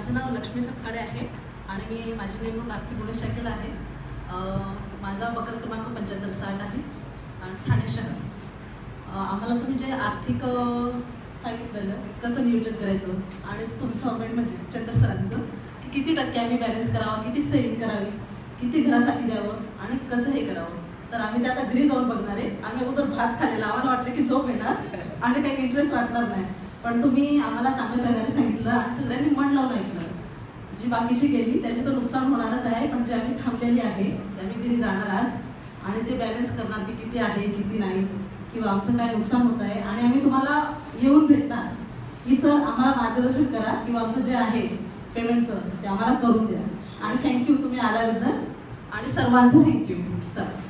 माझं नाव लक्ष्मी सपकाळे आहे आणि मी माझी नेमणूक आर्थिक गुन्हे शाखेला आहे. माझा बकल क्रमांक 7560 आहे ठाणे शहर. आम्हाला तुम्ही जे आर्थिक सांगितलेलं कसं नियोजन करायचं आणि तुमचं मेन म्हणजे चंद्र सरांचं की किती टक्के आम्ही बॅलन्स करावा, किती सेविंग करावी, किती घरासाठी द्यावं आणि कसं हे करावं, तर आम्ही ते आता घरी जाऊन बघणार आहे. आम्ही अगोदर भात खाल्लेला, आम्हाला वाटलं की झोप येणार आणि काही इंटरेस्ट वाटणार नाही, पण तुम्ही आम्हाला चांगल्या प्रकारे सांगितलं आणि सगळ्यांनी मन लावून ऐकलं. जी बाकीची गेली त्यांनी तर नुकसान होणारच आहे, पण जे आम्ही थांबलेली आहे ते आम्ही घरी जाणार आज आणि ते बॅलन्स करणार की किती आहे किती नाही किंवा आमचं काय नुकसान होत आहे आणि आम्ही तुम्हाला येऊन भेटणार की सर आम्हाला मार्गदर्शन करा किंवा आमचं जे आहे पेमेंटचं ते आम्हाला करून द्या. आणि थँक्यू तुम्ही आल्याबद्दल आणि सर्वांचं थँक्यू. चला.